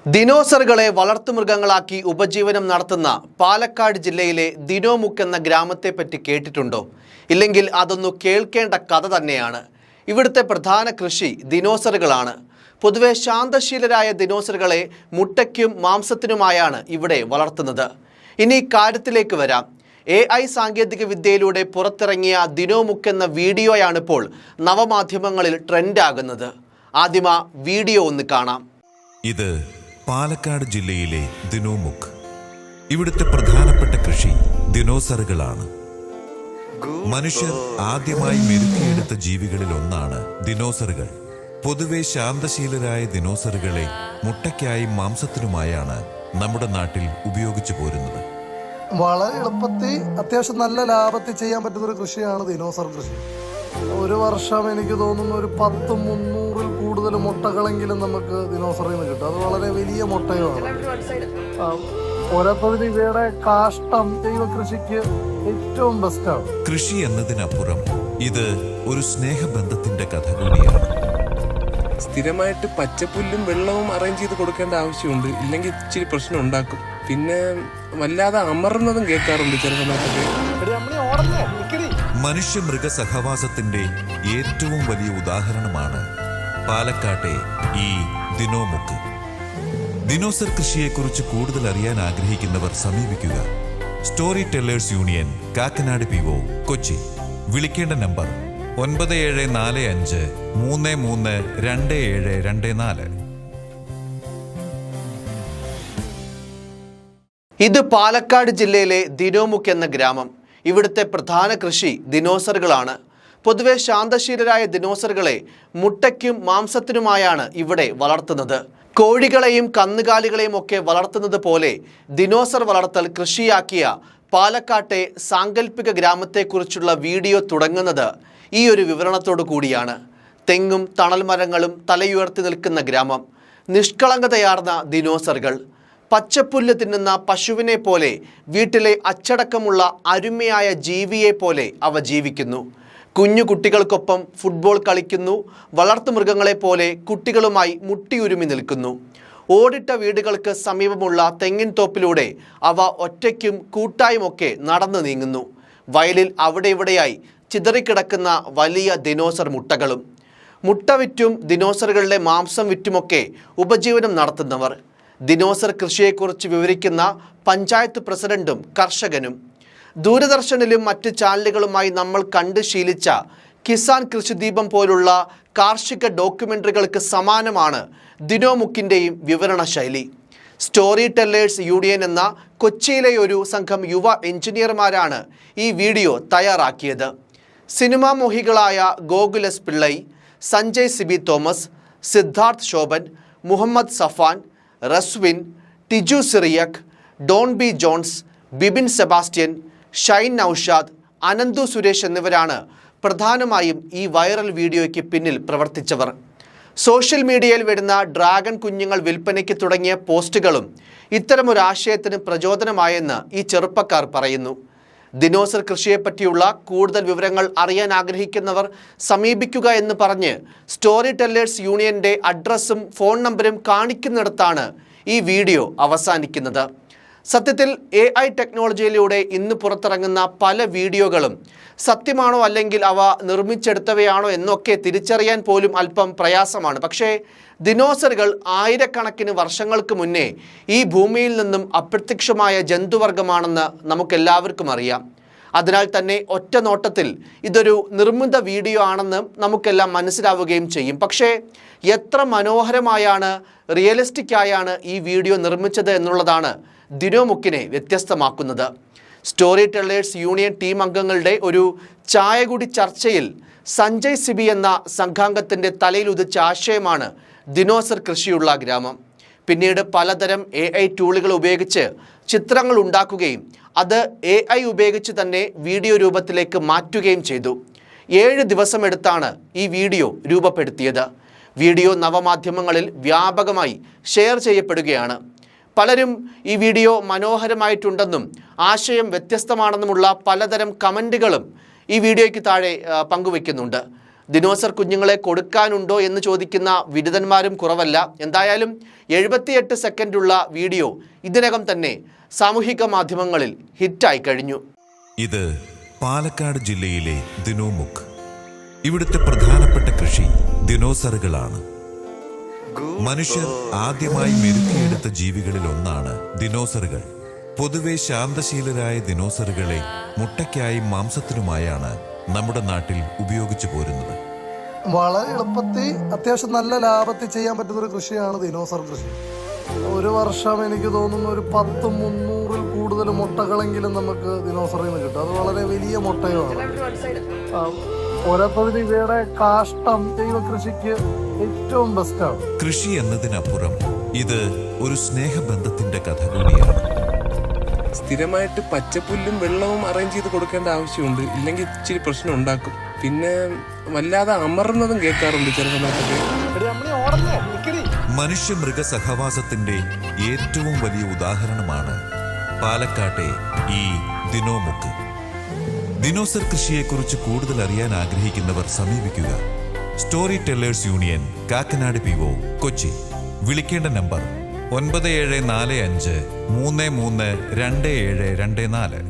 ദിനോസറുകളെ വളർത്തുമൃഗങ്ങളാക്കി ഉപജീവനം നടത്തുന്ന പാലക്കാട് ജില്ലയിലെ ദിനോമുക്ക് എന്ന ഗ്രാമത്തെപ്പറ്റി കേട്ടിട്ടുണ്ടോ? ഇല്ലെങ്കിൽ അതൊന്നു കേൾക്കേണ്ട കഥ തന്നെയാണ്. ഇവിടുത്തെ പ്രധാന കൃഷി ദിനോസറുകളാണ്. പൊതുവെ ശാന്തശീലരായ ദിനോസറുകളെ മുട്ടയ്ക്കും മാംസത്തിനുമായാണ് ഇവിടെ വളർത്തുന്നത്. ഇനി കാര്യത്തിലേക്ക് വരാം. AI സാങ്കേതിക വിദ്യയിലൂടെ പുറത്തിറങ്ങിയ ദിനോമുക്ക് എന്ന വീഡിയോയാണിപ്പോൾ നവമാധ്യമങ്ങളിൽ ട്രെൻഡാകുന്നത്. ആദ്യം ആ വീഡിയോ ഒന്ന് കാണാം. ഇത് പാലക്കാട് ജില്ലയിലെ ദിനോമുക്ക്. ഇവിടുത്തെ പ്രധാനപ്പെട്ട കൃഷി ദിനോസറുകളാണ്. മനുഷ്യർ ആദ്യമായി മെരുക്കിയെടുത്ത ജീവികളിൽ ഒന്നാണ് ദിനോസറുകൾ. പൊതുവെ ശാന്തശീലരായ ദിനോസറുകളെ മുട്ടയ്ക്കായും മാംസത്തിനുമായാണ് നമ്മുടെ നാട്ടിൽ ഉപയോഗിച്ചു പോരുന്നത്. വളരെ എളുപ്പത്തിൽ അത്യാവശ്യം നല്ല ലാഭത്തിൽ ചെയ്യാൻ പറ്റുന്നൊരു കൃഷിയാണ് ദിനോസർ കൃഷി. ഒരു വർഷം എനിക്ക് തോന്നുന്നു ഒരു 300 കൂടുതൽ മുട്ടകളെങ്കിലും നമുക്ക് ദിനോസറിൽ നിന്ന് കിട്ടും. അത് വളരെ വലിയ മുട്ടയുമാണ്. ഓരോരുത്തരും ഇവയുടെ കാഷ്ടം ജൈവ കൃഷിക്ക് ഏറ്റവും ബെസ്റ്റാണ്. കൃഷി എന്നതിനപ്പുറം ഇത് ഒരു സ്നേഹബന്ധത്തിന്റെ കഥ കൂടിയാണ്. സ്ഥിരമായിട്ട് പച്ചപ്പുല്ലും വെള്ളവും അറേഞ്ച് ചെയ്ത് കൊടുക്കേണ്ട ആവശ്യമുണ്ട്. ഇല്ലെങ്കിൽ ഇച്ചിരി പ്രശ്നം ഉണ്ടാക്കും. പിന്നെ വല്ലാതെ അമർന്നതും കേൾക്കാറുണ്ട് ചില സമയത്തൊക്കെ. മനുഷ്യ മൃഗ സഹവാസത്തിന്റെ ഏറ്റവും വലിയ ഉദാഹരണമാണ് പാലക്കാട്ടെ ഈ ദിനോമുക്ക്. ദിനോസർ കൃഷിയെക്കുറിച്ച് കൂടുതൽ അറിയാൻ ആഗ്രഹിക്കുന്നവർ സമീപിക്കുക. Story tellers union, Kakkanad PO, Kochi. വിളിക്കേണ്ട നമ്പർ 9745332724. ഇത് പാലക്കാട് ജില്ലയിലെ ദിനോമുക്ക് എന്ന ഗ്രാമം. ഇവിടുത്തെ പ്രധാന കൃഷി ദിനോസറുകളാണ്. പൊതുവെ ശാന്തശീലരായ ദിനോസറുകളെ മുട്ടയ്ക്കും മാംസത്തിനുമായാണ് ഇവിടെ വളർത്തുന്നത്. കോഴികളെയും കന്നുകാലികളെയും ഒക്കെ വളർത്തുന്നത് പോലെ ദിനോസർ വളർത്തൽ കൃഷിയാക്കിയ പാലക്കാട്ടെ സാങ്കല്പിക ഗ്രാമത്തെക്കുറിച്ചുള്ള വീഡിയോ തുടങ്ങുന്നത് ഈ ഒരു വിവരണത്തോടു കൂടിയാണ്. തെങ്ങും തണൽ മരങ്ങളും തലയുയർത്തി നിൽക്കുന്ന ഗ്രാമം, നിഷ്കളങ്കതയാർന്ന ദിനോസറുകൾ, പച്ചപ്പുല്ല് തിന്നുന്ന പശുവിനെ പോലെ, വീട്ടിലെ അച്ചടക്കമുള്ള അരുമയായ ജീവിയെ പോലെ അവ ജീവിക്കുന്നു. കുഞ്ഞു കുട്ടികൾക്കൊപ്പം ഫുട്ബോൾ കളിക്കുന്നു. വളർത്തുമൃഗങ്ങളെ പോലെ കുട്ടികളുമായി മുട്ടിയുരുമി നിൽക്കുന്നു. ഓടിട്ട വീടുകൾക്ക് സമീപമുള്ള തെങ്ങിൻ തോപ്പിലൂടെ അവ ഒറ്റയ്ക്കും കൂട്ടായുമൊക്കെ നടന്നു നീങ്ങുന്നു. വയലിൽ അവിടെ ഇവിടെയായി ചിതറിക്കിടക്കുന്ന വലിയ ദിനോസർ മുട്ടകളും. മുട്ട വിറ്റും ദിനോസറുകളുടെ മാംസം വിറ്റുമൊക്കെ ഉപജീവനം നടത്തുന്നവർ. ദിനോസർ കൃഷിയെക്കുറിച്ച് വിവരിക്കുന്ന പഞ്ചായത്ത് പ്രസിഡന്റും കർഷകനും. ദൂരദർശനിലും മറ്റ് ചാനലുകളുമായി നമ്മൾ കണ്ട് ശീലിച്ച കിസാൻ കൃഷിദീപം പോലുള്ള കാർഷിക ഡോക്യുമെൻ്ററികൾക്ക് സമാനമാണ് ദിനോമുക്കിൻ്റെയും വിവരണ ശൈലി. സ്റ്റോറി ടെല്ലേഴ്സ് യൂണിയൻ എന്ന കൊച്ചിയിലെ ഒരു സംഘം യുവ എഞ്ചിനീയർമാരാണ് ഈ വീഡിയോ തയ്യാറാക്കിയത്. സിനിമാ മോഹികളായ ഗോകുലസ് പിള്ളൈ, സഞ്ജയ് സിബി തോമസ്, സിദ്ധാർത്ഥ് ശോഭൻ, മുഹമ്മദ് സഫാൻ, റസ്വിൻ, ടിജു സിറിയക്, ഡോൺ ബി ജോൺസ്, ബിബിൻ സെബാസ്റ്റ്യൻ, ഷൈൻ നൌഷാദ്, അനന്തു സുരേഷ് എന്നിവരാണ് പ്രധാനമായും ഈ വൈറൽ വീഡിയോയ്ക്ക് പിന്നിൽ പ്രവർത്തിച്ചവർ. സോഷ്യൽ മീഡിയയിൽ വരുന്ന ഡ്രാഗൺ കുഞ്ഞുങ്ങൾ വിൽപ്പനയ്ക്ക് തുടങ്ങിയ പോസ്റ്റുകളും ഇത്തരമൊരാശയത്തിന് പ്രചോദനമായെന്ന് ഈ ചെറുപ്പക്കാർ പറയുന്നു. ദിനോസർ കൃഷിയെപ്പറ്റിയുള്ള കൂടുതൽ വിവരങ്ങൾ അറിയാൻ ആഗ്രഹിക്കുന്നവർ സമീപിക്കുക എന്ന് പറഞ്ഞ് സ്റ്റോറി ടെല്ലേഴ്സ് യൂണിയൻ്റെ അഡ്രസ്സും ഫോൺ നമ്പരും കാണിക്കുന്നിടത്താണ് ഈ വീഡിയോ അവസാനിക്കുന്നത്. സത്യത്തിൽ AI ടെക്നോളജിയിലൂടെ ഇന്ന് പുറത്തിറങ്ങുന്ന പല വീഡിയോകളും സത്യമാണോ അല്ലെങ്കിൽ അവ നിർമ്മിച്ചെടുത്തവയാണോ എന്നൊക്കെ തിരിച്ചറിയാൻ പോലും അല്പം പ്രയാസമാണ്. പക്ഷേ ദിനോസറുകൾ ആയിരക്കണക്കിന് വർഷങ്ങൾക്ക് മുന്നേ ഈ ഭൂമിയിൽ നിന്നും അപ്രത്യക്ഷമായ ജന്തുവർഗമാണെന്ന് നമുക്കെല്ലാവർക്കും അറിയാം. അതിനാൽ തന്നെ ഒറ്റ നോട്ടത്തിൽ ഇതൊരു നിർമ്മിത വീഡിയോ ആണെന്ന് നമുക്കെല്ലാം മനസ്സിലാവുകയും ചെയ്യും. പക്ഷേ എത്ര മനോഹരമായാണ്, റിയലിസ്റ്റിക്കായാണ് ഈ വീഡിയോ നിർമ്മിച്ചത് എന്നുള്ളതാണ് ദിനോമുക്കിനെ വ്യത്യസ്തമാക്കുന്നത്. സ്റ്റോറി ടെല്ലേഴ്സ് യൂണിയൻ ടീം അംഗങ്ങളുടെ ഒരു ചായകുടി ചർച്ചയിൽ സഞ്ജയ് സിബി എന്ന സംഘാംഗത്തിൻ്റെ തലയിൽ ഉദിച്ച ആശയമാണ് ദിനോസർ കൃഷിയുള്ള ഗ്രാമം. പിന്നീട് പലതരം AI ടൂളുകൾ ഉപയോഗിച്ച് ചിത്രങ്ങൾ ഉണ്ടാക്കുകയും അത് AI ഉപയോഗിച്ച് തന്നെ വീഡിയോ രൂപത്തിലേക്ക് മാറ്റുകയും ചെയ്തു. 7 ദിവസമെടുത്താണ് ഈ വീഡിയോ രൂപപ്പെടുത്തിയത്. വീഡിയോ നവമാധ്യമങ്ങളിൽ വ്യാപകമായി ഷെയർ ചെയ്യപ്പെടുകയാണ്. പലരും ഈ വീഡിയോ മനോഹരമായിട്ടുണ്ടെന്നും ആശയം വ്യത്യസ്തമാണെന്നുമുള്ള പലതരം കമൻറ്റുകളും ഈ വീഡിയോയ്ക്ക് താഴെ പങ്കുവയ്ക്കുന്നുണ്ട്. ദിനോസർ കുഞ്ഞുങ്ങളെ കൊടുക്കാനുണ്ടോ എന്ന് ചോദിക്കുന്ന വിരുദ്ധന്മാരും കുറവല്ല. എന്തായാലും 78 സെക്കൻഡുള്ള വീഡിയോ ഇതിനകം തന്നെ സാമൂഹിക മാധ്യമങ്ങളിൽ ഹിറ്റായി കഴിഞ്ഞു. ഇത് പാലക്കാട് ജില്ലയിലെ ദിനോമുഖ്. ഇവിടുത്തെ പ്രധാനപ്പെട്ട കൃഷി ദിനോസറുകളാണ്. മനുഷ്യർ ആദ്യമായി മെരുക്കിയെടുത്ത ജീവികളിൽ ഒന്നാണ് ദിനോസറുകൾ. പൊതുവെ ശാന്തശീലരായ ദിനോസറുകളെ മുട്ടയ്ക്കായും മാംസത്തിനുമായാണ് നമ്മുടെ നാട്ടിൽ ഉപയോഗിച്ചു പോരുന്നത്. വളരെ എളുപ്പത്തിൽ അത്യാവശ്യം നല്ല ലാഭത്തിൽ ചെയ്യാൻ പറ്റുന്നൊരു കൃഷിയാണ് ദിനോസർ കൃഷി. ഒരു വർഷം എനിക്ക് തോന്നുന്നു ഒരു 10-300 കൂടുതൽ മുട്ടകളെങ്കിലും നമുക്ക് ദിനോസറിൽ നിന്ന് കിട്ടും. അത് വളരെ വലിയ മുട്ടയുമാണ്. പോരാത്തതിന് ഇവയുടെ കാഷ്ടം ജൈവ കൃഷിക്ക് ഏറ്റവും ബെസ്റ്റാണ്. കൃഷി എന്നതിനപ്പുറം ഇത് ഒരു സ്നേഹബന്ധത്തിന്റെ കഥ കൂടിയാണ്. സ്ഥിരമായിട്ട് പച്ചപ്പുല്ലും വെള്ളവും അറേഞ്ച് ചെയ്ത് കൊടുക്കേണ്ട ആവശ്യമുണ്ട്, ഇല്ലെങ്കിൽ ഇച്ചിരി പ്രശ്നം ഉണ്ടാക്കും. പിന്നെ വല്ലാതെ അമർന്നതും കേൾക്കാറുണ്ട് ചില സമയത്തൊക്കെ. മനുഷ്യ മൃഗ സഹവാസത്തിന്റെ ഏറ്റവും വലിയ ഉദാഹരണമാണ് പാലക്കാട്ടെ ഈ ദിനോമുഖ്. ദിനോസർ കൃഷിയെക്കുറിച്ച് കൂടുതൽ അറിയാൻ ആഗ്രഹിക്കുന്നവർ സമീപിക്കുക. Story tellers union, Kakkanad PO, Kochi. വിളിക്കേണ്ട നമ്പർ 9745 332724.